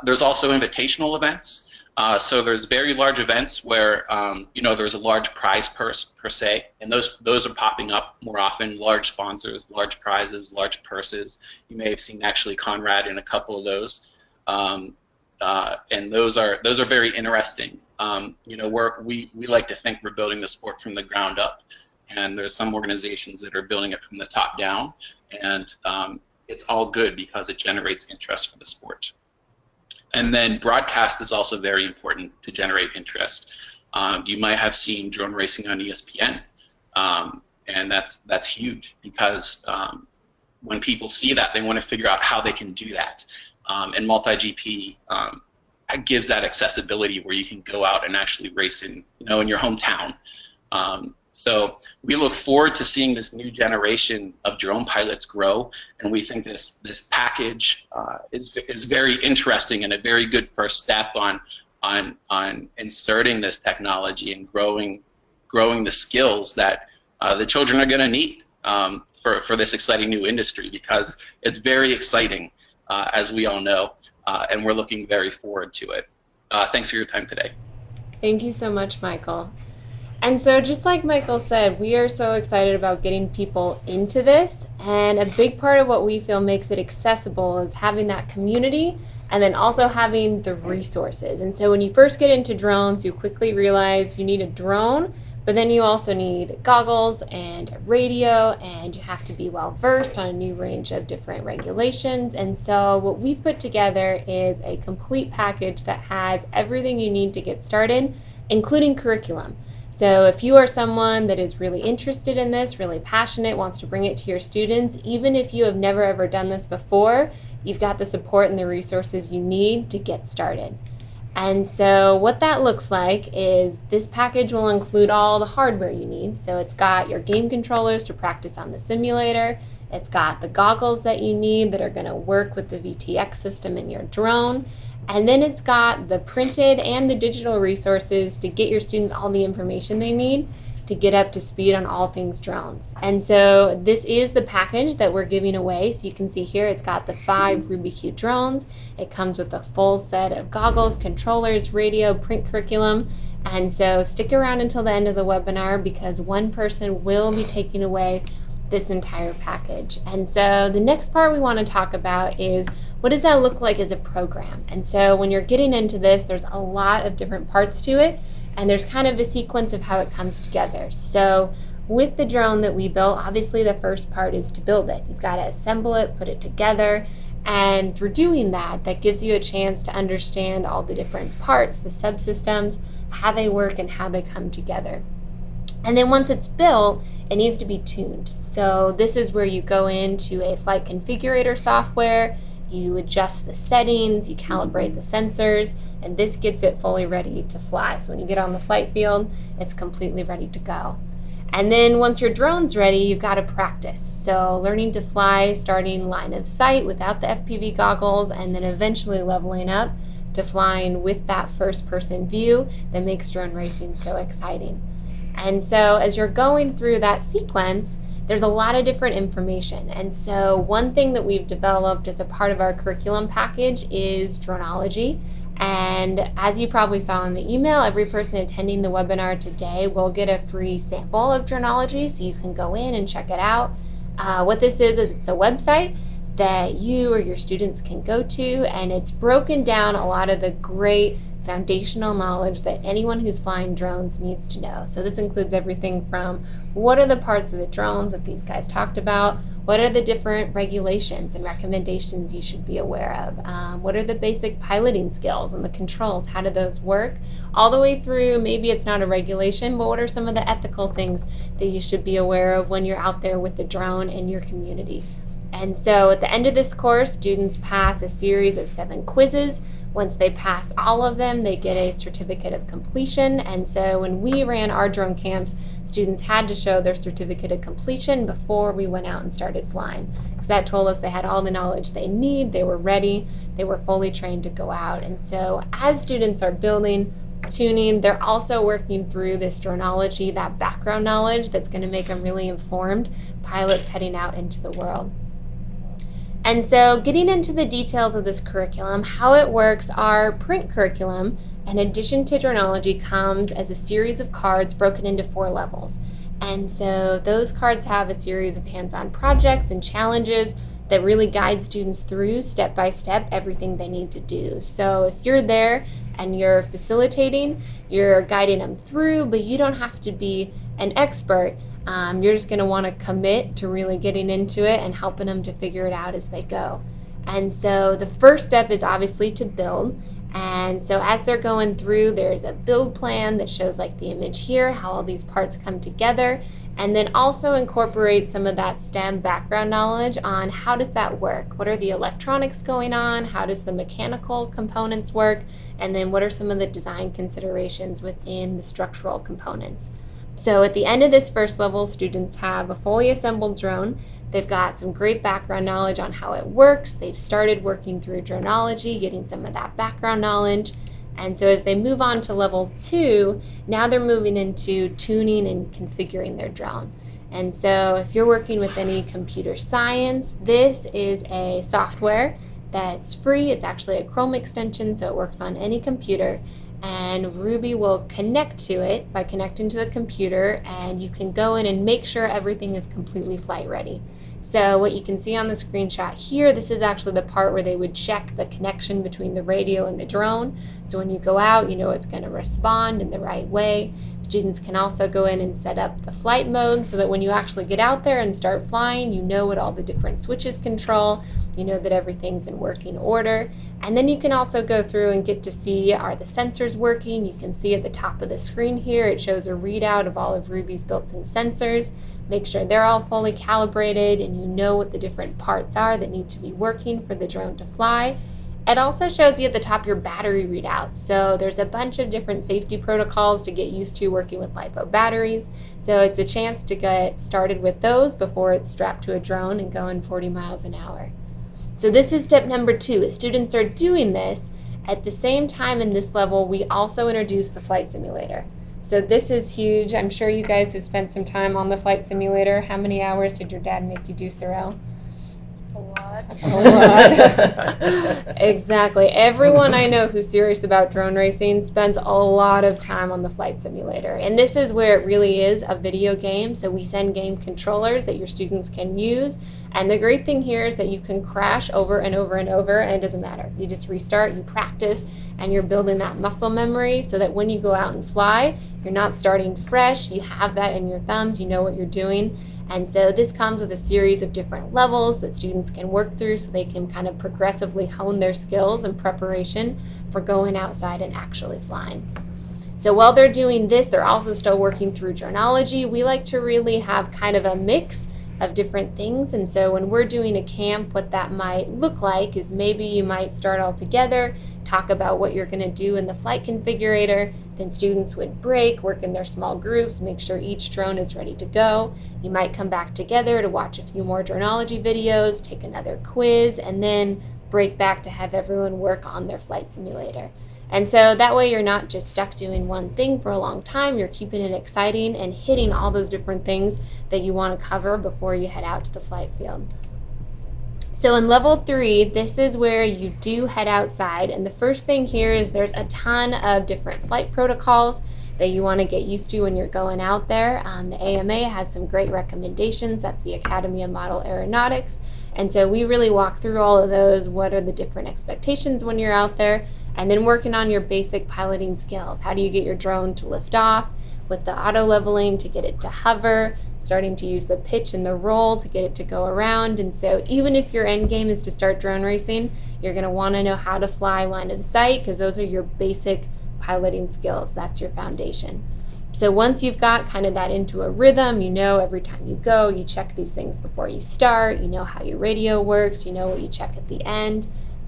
There's also invitational events. So there's very large events where there's a large prize purse per se, and those are popping up more often. Large sponsors, large prizes, large purses. You may have seen actually Conrad in a couple of those, and those are very interesting. We like to think we're building the sport from the ground up, and there's some organizations that are building it from the top down, and it's all good because it generates interest for the sport. And then broadcast is also very important to generate interest. You might have seen drone racing on ESPN, and that's huge because when people see that, they want to figure out how they can do that. And MultiGP gives that accessibility where you can go out and actually race in your hometown. So we look forward to seeing this new generation of drone pilots grow, and we think this package is very interesting and a very good first step on inserting this technology and growing the skills that the children are going to need for this exciting new industry, because it's very exciting, as we all know, and we're looking very forward to it. Thanks for your time today. Thank you so much, Michael. And so just like Michael said, we are so excited about getting people into this, and a big part of what we feel makes it accessible is having that community and then also having the resources. And so when you first get into drones, you quickly realize you need a drone, but then you also need goggles and a radio, and you have to be well versed on a new range of different regulations. And so what we've put together is a complete package that has everything you need to get started, including curriculum. So if you are someone that is really interested in this, really passionate, wants to bring it to your students, even if you have never ever done this before, you've got the support and the resources you need to get started. And so what that looks like is this package will include all the hardware you need. So it's got your game controllers to practice on the simulator. It's got the goggles that you need that are going to work with the VTX system in your drone. And then it's got the printed and the digital resources to get your students all the information they need to get up to speed on all things drones. And so this is the package that we're giving away. So you can see here it's got the 5 RubyQ drones. It comes with a full set of goggles, controllers, radio, print curriculum. And so stick around until the end of the webinar, because one person will be taking away this entire package. And so the next part we want to talk about is, what does that look like as a program? And so when you're getting into this, there's a lot of different parts to it, and there's kind of a sequence of how it comes together. So with the drone that we built, obviously the first part is to build it. You've got to assemble it, put it together, and through doing that, that gives you a chance to understand all the different parts, the subsystems, how they work and how they come together. And then once it's built, it needs to be tuned. So this is where you go into a flight configurator software, you adjust the settings, you calibrate the sensors, and this gets it fully ready to fly. So when you get on the flight field, it's completely ready to go. And then once your drone's ready, you've got to practice. So learning to fly, starting line of sight without the FPV goggles, and then eventually leveling up to flying with that first person view that makes drone racing so exciting. And so as you're going through that sequence, there's a lot of different information. And so one thing that we've developed as a part of our curriculum package is Droneology. And as you probably saw in the email, every person attending the webinar today will get a free sample of Droneology, so you can go in and check it out. What this is it's a website that you or your students can go to, and it's broken down a lot of the great foundational knowledge that anyone who's flying drones needs to know. So this includes everything from what are the parts of the drones that these guys talked about, what are the different regulations and recommendations you should be aware of, what are the basic piloting skills and the controls, how do those work, all the way through, maybe it's not a regulation, but what are some of the ethical things that you should be aware of when you're out there with the drone in your community. And so at the end of this course, students pass a series of 7 quizzes. Once they pass all of them, they get a certificate of completion. And so when we ran our drone camps, students had to show their certificate of completion before we went out and started flying. Because that told us they had all the knowledge they need, they were ready, they were fully trained to go out. And so as students are building, tuning, they're also working through this droneology, that background knowledge that's going to make them really informed pilots heading out into the world. And so getting into the details of this curriculum, how it works, our print curriculum, in addition to droneology, comes as a series of cards broken into 4 levels. And so those cards have a series of hands-on projects and challenges that really guide students through step by step everything they need to do. So if you're there and you're facilitating, you're guiding them through, but you don't have to be an expert. You're just going to want to commit to really getting into it and helping them to figure it out as they go. And so the first step is obviously to build. And so as they're going through, there's a build plan that shows like the image here, how all these parts come together, and then also incorporate some of that STEM background knowledge on how does that work? What are the electronics going on? How does the mechanical components work? And then what are some of the design considerations within the structural components? So at the end of this first level, students have a fully assembled drone. They've got some great background knowledge on how it works. They've started working through droneology, getting some of that background knowledge. And so as they move on to level 2, now they're moving into tuning and configuring their drone. And so if you're working with any computer science, this is a software that's free. It's actually a Chrome extension, so it works on any computer. And Ruby will connect to it by connecting to the computer, and you can go in and make sure everything is completely flight ready. So what you can see on the screenshot here, this is actually the part where they would check the connection between the radio and the drone. So when you go out, you know it's going to respond in the right way. Students can also go in and set up the flight mode so that when you actually get out there and start flying, you know what all the different switches control, you know that everything's in working order. And then you can also go through and get to see, are the sensors working? You can see at the top of the screen here, it shows a readout of all of Ruby's built-in sensors. Make sure they're all fully calibrated and you know what the different parts are that need to be working for the drone to fly. It also shows you at the top your battery readout. So there's a bunch of different safety protocols to get used to working with LiPo batteries. So it's a chance to get started with those before it's strapped to a drone and going 40 miles an hour. So this is step number 2. As students are doing this, at the same time in this level, we also introduce the flight simulator. So this is huge. I'm sure you guys have spent some time on the flight simulator. How many hours did your dad make you do, Sorell? A lot. A lot. Exactly. Everyone I know who's serious about drone racing spends a lot of time on the flight simulator. And this is where it really is a video game. So we send game controllers that your students can use. And the great thing here is that you can crash over and over and over, and it doesn't matter. You just restart, you practice, and you're building that muscle memory so that when you go out and fly, you're not starting fresh. You have that in your thumbs. You know what you're doing. And so this comes with a series of different levels that students can work through so they can kind of progressively hone their skills in preparation for going outside and actually flying. So while they're doing this, they're also still working through droneology. We like to really have kind of a mix of different things. And so when we're doing a camp, what that might look like is maybe you might start all together, talk about what you're going to do in the flight configurator, then students would break, work in their small groups, make sure each drone is ready to go. You might come back together to watch a few more droneology videos, take another quiz, and then break back to have everyone work on their flight simulator. And so that way you're not just stuck doing one thing for a long time, you're keeping it exciting and hitting all those different things that you want to cover before you head out to the flight field. So in level 3, this is where you do head outside, and the first thing here is there's a ton of different flight protocols that you want to get used to when you're going out there. The AMA has some great recommendations. That's the Academy of Model Aeronautics. And so we really walk through all of those. What are the different expectations when you're out there? And then working on your basic piloting skills. How do you get your drone to lift off? With the auto leveling to get it to hover, starting to use the pitch and the roll to get it to go around. And so even if your end game is to start drone racing, you're going to want to know how to fly line of sight, because those are your basic piloting skills. That's your foundation. So once you've got kind of that into a rhythm, you know every time you go, you check these things before you start, you know how your radio works, you know what you check at the end,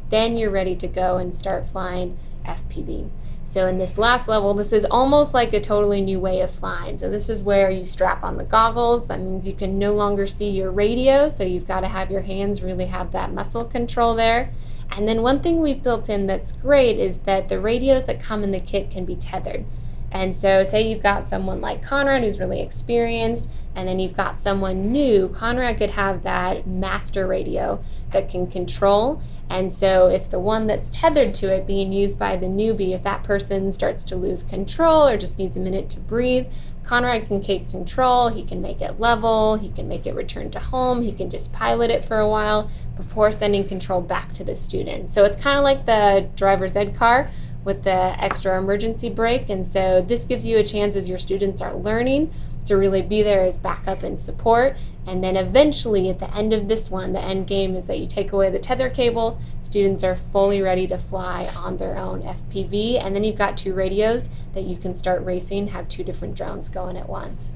then you're ready to go and start flying FPV. So in this last level, this is almost like a totally new way of flying. So this is where you strap on the goggles. That means you can no longer see your radio, so you've got to have your hands really have that muscle control there. And then one thing we've built in that's great is that the radios that come in the kit can be tethered. And so say you've got someone like Conrad who's really experienced, and then you've got someone new. Conrad could have that master radio that can control. And so if the one that's tethered to it being used by the newbie, if that person starts to lose control or just needs a minute to breathe, Conrad can take control, he can make it level, he can make it return to home, he can just pilot it for a while before sending control back to the student. So it's kind of like the driver's ed car with the extra emergency brake. And so this gives you a chance as your students are learning to really be there as backup and support. And then eventually at the end of this one, the end game is that you take away the tether cable, students are fully ready to fly on their own FPV, and then you've got 2 radios that you can start racing, have 2 different drones going at once.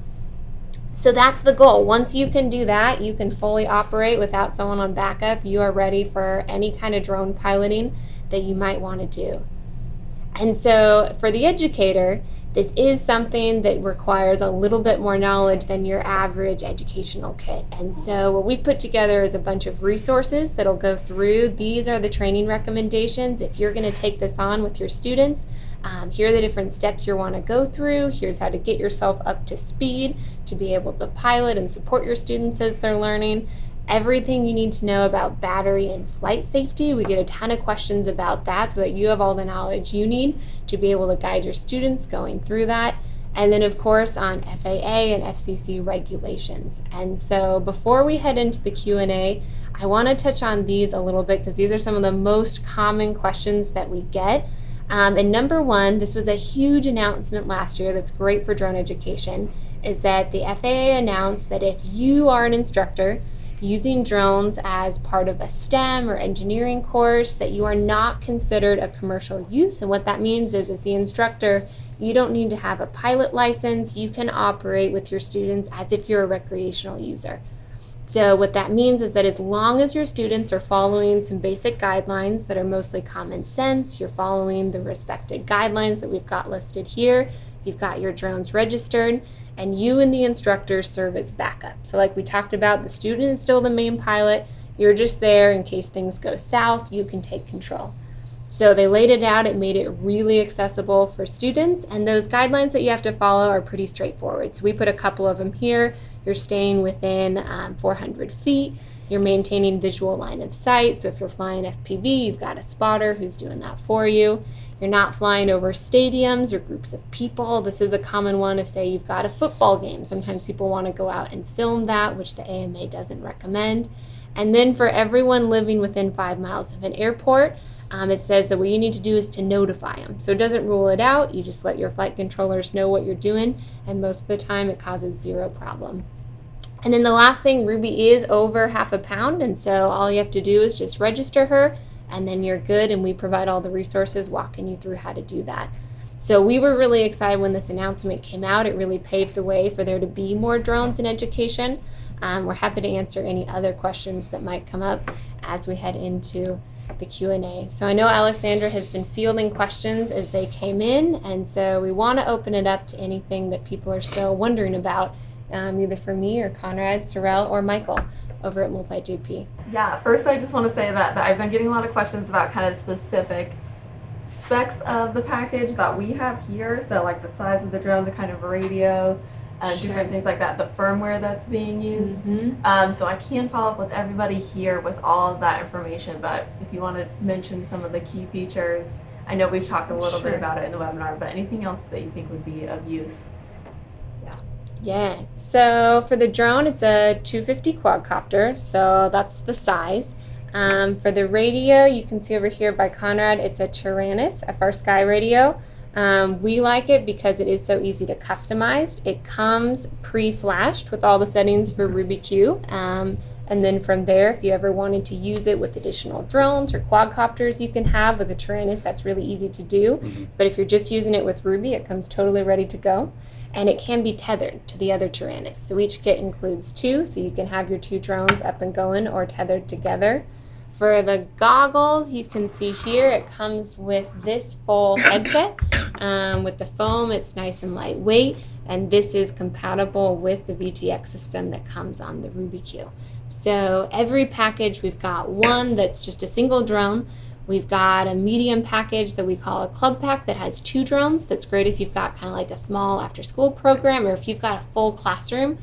So that's the goal. Once you can do that, you can fully operate without someone on backup. You are ready for any kind of drone piloting that you might want to do. And so for the Educator, this is something that requires a little bit more knowledge than your average educational kit. And so what we've put together is a bunch of resources that'll go through. These are the training recommendations. If you're going to take this on with your students, here are the different steps you want to go through. Here's how to get yourself up to speed to be able to pilot and support your students as they're learning. Everything you need to know about battery and flight safety. We get a ton of questions about that so that you have all the knowledge you need to be able to guide your students going through that. And then of course on FAA and FCC regulations. And so before we head into the Q&A, I want to touch on these a little bit because these are some of the most common questions that we get. And number one, this was a huge announcement last year that's great for drone education, is that the FAA announced that if you are an instructor using drones as part of a STEM or engineering course, that you are not considered a commercial use. And what that means is, as the instructor, you don't need to have a pilot license. You can operate with your students as if you're a recreational user. So what that means is that as long as your students are following some basic guidelines that are mostly common sense, you're following the respected guidelines that we've got listed here, you've got your drones registered, and you and the instructor serve as backup. So like we talked about, the student is still the main pilot. You're just there in case things go south, you can take control. So they laid it out, it made it really accessible for students, and those guidelines that you have to follow are pretty straightforward. So we put a couple of them here. You're staying within 400 feet. You're maintaining visual line of sight. So if you're flying FPV, you've got a spotter who's doing that for you. You're not flying over stadiums or groups of people. This is a common one if, say, you've got a football game. Sometimes people want to go out and film that, which the AMA doesn't recommend. And then for everyone living within 5 miles of an airport, it says that what you need to do is to notify them. So it doesn't rule it out. You just let your flight controllers know what you're doing, and most of the time it causes zero problem. And then the last thing, Ruby is over half a pound, and so all you have to do is just register her, and then you're good, and we provide all the resources walking you through how to do that. So we were really excited when this announcement came out. It really paved the way for there to be more drones in education. We're happy to answer any other questions that might come up as we head into the Q&A. So I know Alexandra has been fielding questions as they came in, and so we want to open it up to anything that people are still wondering about, either for me or Conrad, Sorell, or Michael over at MultiGP. Yeah, first I just want to say that I've been getting a lot of questions about kind of specific specs of the package that we have here. So like the size of the drone, the kind of radio, different things like that, the firmware that's being used. So I can follow up with everybody here with all of that information, but if you want to mention some of the key features, I know we've talked a little bit about it in the webinar, but anything else that you think would be of use? Yeah, so for the drone, it's a 250 quadcopter, so that's the size. For the radio, you can see over here by Conrad, it's a Tyrannus FR Sky radio. We like it because it is so easy to customize. It comes pre-flashed with all the settings for RubyQ. And then from there, if you ever wanted to use it with additional drones or quadcopters you can have with a Tyrannus, that's really easy to do. But if you're just using it with Ruby, it comes totally ready to go. And it can be tethered to the other Tyrannus. So each kit includes 2, so you can have your 2 drones up and going or tethered together. For the goggles, you can see here it comes with this full headset. With the foam, it's nice and lightweight, and this is compatible with the VTX system that comes on the RubyQ. So every package, we've got one that's just a single drone. We've got a medium package that we call a club pack that has 2 drones. That's great if you've got kind of like a small after-school program, or if you've got a full classroom.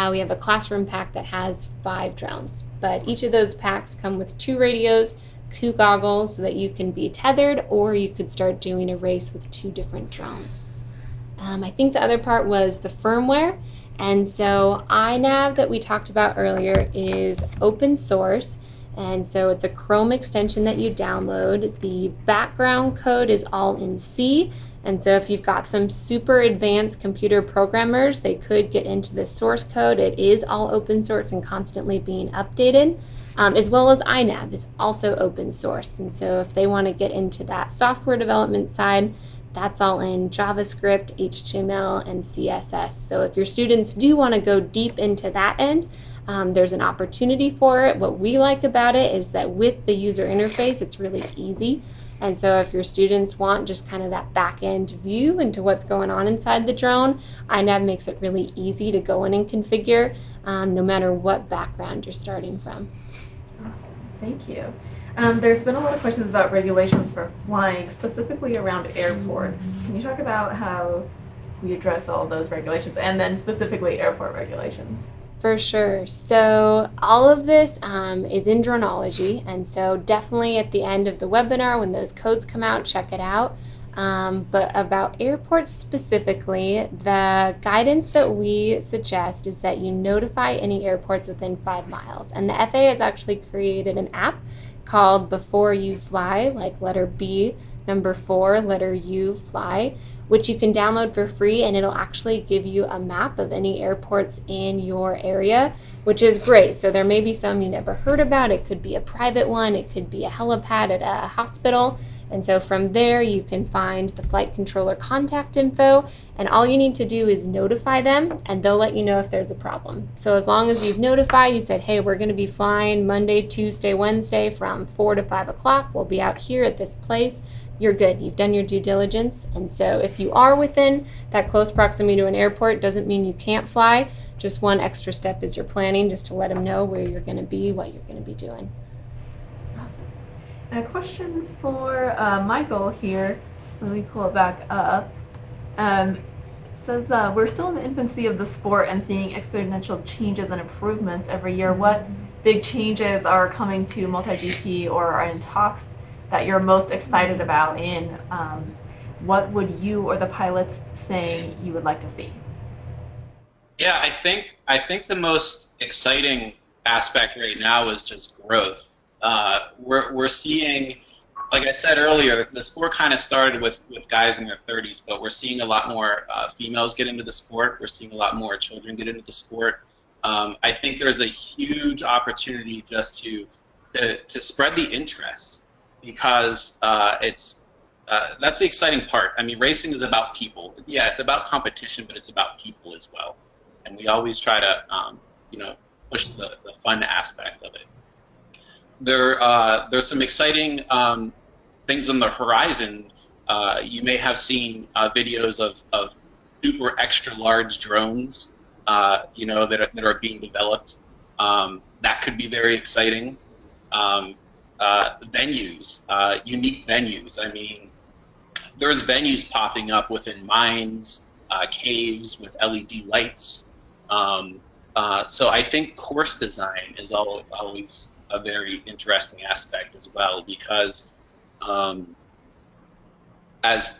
We have a classroom pack that has 5 drones. But each of those packs come with 2 radios, 2 goggles, so that you can be tethered, or you could start doing a race with 2 different drones. I think the other part was the firmware. And so iNav that we talked about earlier is open source. And so it's a Chrome extension that you download. The background code is all in C. And so if you've got some super advanced computer programmers, they could get into the source code. It is all open source and constantly being updated, as well as iNav is also open source. And so if they want to get into that software development side, that's all in JavaScript, HTML, and CSS. So if your students do want to go deep into that end, there's an opportunity for it. What we like about it is that with the user interface, it's really easy. And so if your students want just kind of that back end view into what's going on inside the drone, iNav makes it really easy to go in and configure, no matter what background you're starting from. Awesome. Thank you. There's been a lot of questions about regulations for flying, specifically around airports. Can you talk about how we address all those regulations, and then specifically airport regulations? For sure. So all of this is in Droneology, and so definitely at the end of the webinar when those codes come out, check it out. But about airports specifically, the guidance that we suggest is that you notify any airports within 5 miles. And the FAA has actually created an app called Before You Fly, like letter B, number 4, letter U, fly, which you can download for free, and it'll actually give you a map of any airports in your area, which is great. So there may be some you never heard about. It could be a private one. It could be a helipad at a hospital. And so from there, you can find the flight controller contact info, and all you need to do is notify them, and they'll let you know if there's a problem. So as long as you've notified, you said, hey, we're going to be flying Monday, Tuesday, Wednesday from 4 to 5 o'clock. We'll be out here at this place. You're good. You've done your due diligence. And so if you are within that close proximity to an airport, doesn't mean you can't fly. Just one extra step is your planning, just to let them know where you're going to be, what you're going to be doing. Awesome. A question for Michael here. Let me pull it back up. It says, we're still in the infancy of the sport and seeing exponential changes and improvements every year. What big changes are coming to MultiGP or are in talks that you're most excited about, and what would you or the pilots say you would like to see? Yeah, I think the most exciting aspect right now is just growth. We're seeing, like I said earlier, the sport kind of started with guys in their 30s, but we're seeing a lot more females get into the sport. We're seeing a lot more children get into the sport. I think there's a huge opportunity just to spread the interest, because that's the exciting part. I mean, racing is about people. Yeah, it's about competition, but it's about people as well. And we always try to, push the fun aspect of it. There's some exciting things on the horizon. You may have seen videos of super extra large drones, that are being developed. That could be very exciting. Venues, unique venues. I mean, there's venues popping up within mines, caves with LED lights. So I think course design is always a very interesting aspect as well, because as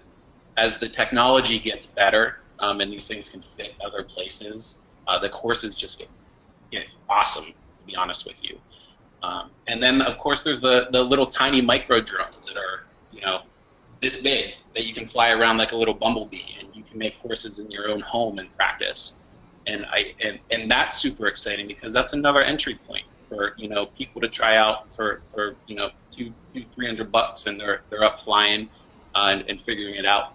the technology gets better and these things can fit other places, the courses just get awesome, to be honest with you. And then, of course, there's the little tiny micro drones that are, this big, that you can fly around like a little bumblebee, and you can make courses in your own home and practice. And that's super exciting, because that's another entry point for people to try out for $200-300, and they're up flying and figuring it out.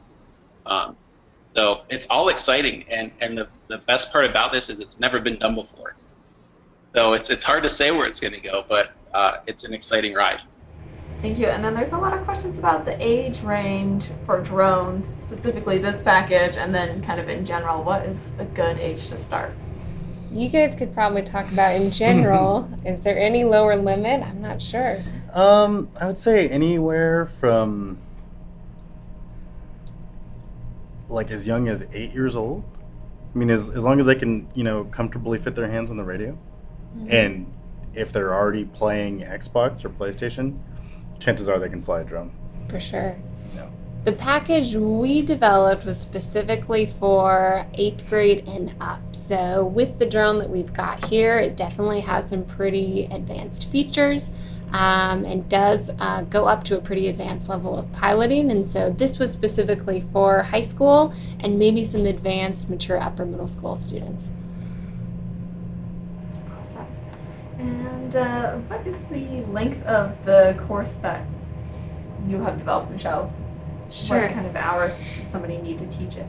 So it's all exciting, and the best part about this is it's never been done before. So it's hard to say where it's going to go, but it's an exciting ride. Thank you. And then there's a lot of questions about the age range for drones, specifically this package, and then kind of in general, what is a good age to start? You guys could probably talk about in general. Is there any lower limit? I'm not sure. I would say anywhere from like as young as 8 years old. I mean, as long as they can, comfortably fit their hands on the radio. Mm-hmm. And if they're already playing Xbox or PlayStation, chances are they can fly a drone. For sure. No. The package we developed was specifically for 8th grade and up. So with the drone that we've got here, it definitely has some pretty advanced features and does go up to a pretty advanced level of piloting. And so this was specifically for high school and maybe some advanced mature upper middle school students. Awesome. And what is the length of the course that you have developed, Michelle? Sure. What kind of hours does somebody need to teach it?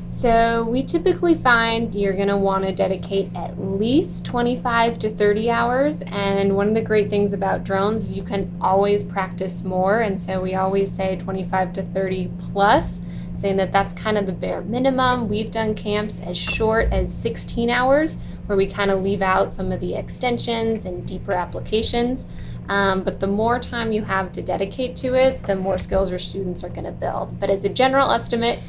So we typically find you're going to want to dedicate at least 25 to 30 hours. And one of the great things about drones is you can always practice more. And so we always say 25 to 30 plus, saying that that's kind of the bare minimum. We've done camps as short as 16 hours, where we kind of leave out some of the extensions and deeper applications. But the more time you have to dedicate to it, the more skills your students are going to build. But as a general estimate,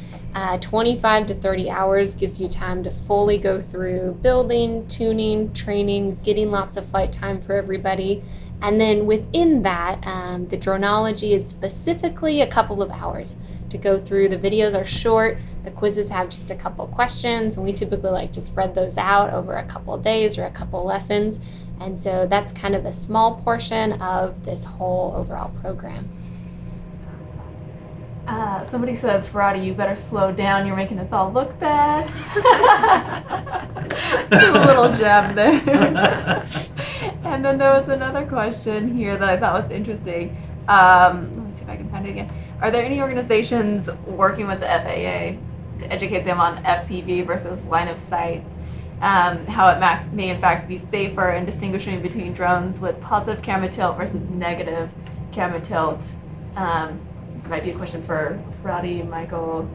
25 to 30 hours gives you time to fully go through building, tuning, training, getting lots of flight time for everybody. And then within that, the Droneology is specifically a couple of hours to go through. The videos are short. The quizzes have just a couple questions, and we typically like to spread those out over a couple of days or a couple of lessons. And so that's kind of a small portion of this whole overall program. Somebody says, Furadi, you better slow down. You're making us all look bad. A little jab there. And then there was another question here that I thought was interesting. Let me see if I can find it again. Are there any organizations working with the FAA to educate them on FPV versus line of sight? How it may in fact be safer in distinguishing between drones with positive camera tilt versus negative camera tilt? Might be a question for Furadi, Michael.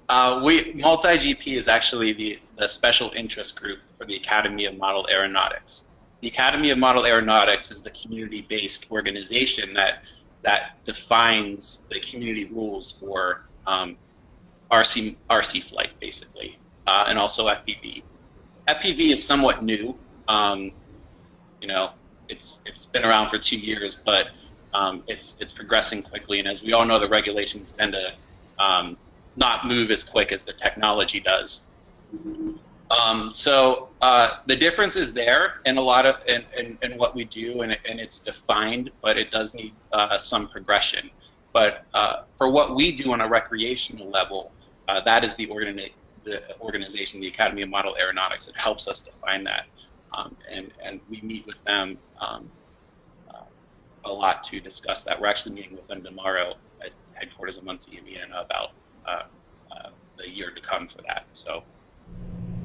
MultiGP is actually the special interest group for the Academy of Model Aeronautics. The Academy of Model Aeronautics is the community-based organization that defines the community rules for RC flight, basically, and also FPV. FPV is somewhat new. It's been around for 2 years, but it's progressing quickly, and as we all know, the regulations tend to not move as quick as the technology does. So the difference is there in a lot of in what we do, and it's defined, but it does need some progression. But for what we do on a recreational level, that is the organization, the Academy of Model Aeronautics, that helps us define that, and we meet with them a lot to discuss that. We're actually meeting with them tomorrow at headquarters of Muncie, Indiana, about the year to come for that. So.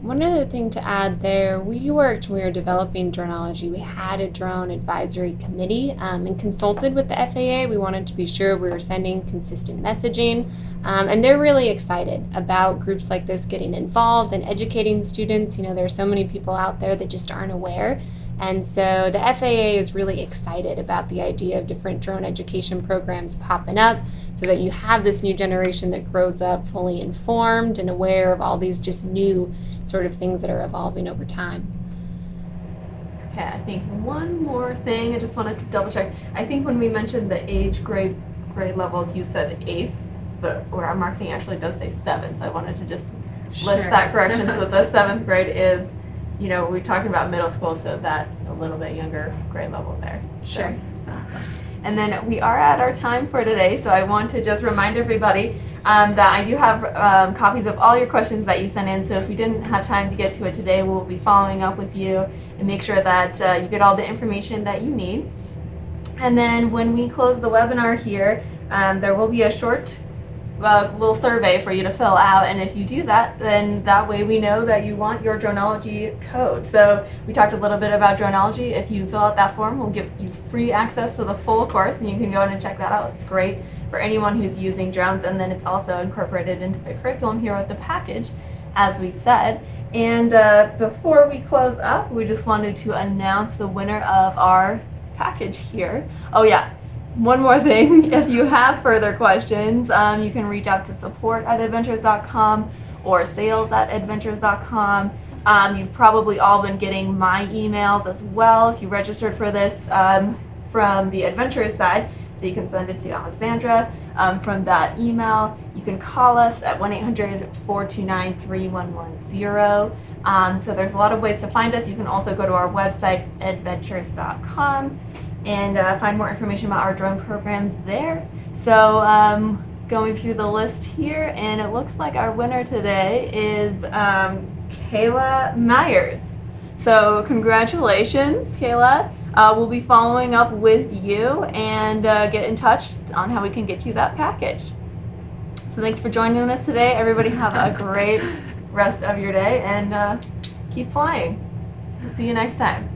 One other thing to add there, when we were developing Droneology, we had a drone advisory committee and consulted with the FAA. We wanted to be sure we were sending consistent messaging, and they're really excited about groups like this getting involved and educating students. There are so many people out there that just aren't aware. And so the FAA is really excited about the idea of different drone education programs popping up so that you have this new generation that grows up fully informed and aware of all these just new sort of things that are evolving over time. Okay, I think one more thing I just wanted to double check. I think when we mentioned the age grade levels, you said 8th, but where our marketing actually does say 7th, so I wanted to just list that correction so that the 7th grade is, you know, we're talking about middle school, so that a little bit younger grade level there. Sure. So, awesome. And then we are at our time for today, so I want to just remind everybody that I do have copies of all your questions that you sent in, so if we didn't have time to get to it today, we'll be following up with you and make sure that you get all the information that you need. And then when we close the webinar here, there will be a short little survey for you to fill out, and if you do that, then that way we know that you want your Droneology code. So we talked a little bit about Droneology. If you fill out that form, we'll give you free access to the full course, and you can go in and check that out. It's great for anyone who's using drones, and then it's also incorporated into the curriculum here with the package, as we said. And before we close up, we just wanted to announce the winner of our package here. Oh yeah, one more thing, if you have further questions, you can reach out to support@adventures.com or sales@adventures.com. You've probably all been getting my emails as well if you registered for this from the Adventures side, so you can send it to Alexandra from that email. You can call us at 1-800-429-3110. So there's a lot of ways to find us. You can also go to our website, adventures.com, and find more information about our drone programs there. So going through the list here, and it looks like our winner today is Kayla Myers. So congratulations, Kayla. We'll be following up with you and get in touch on how we can get you that package. So thanks for joining us today. Everybody have a great rest of your day, and keep flying. We'll see you next time.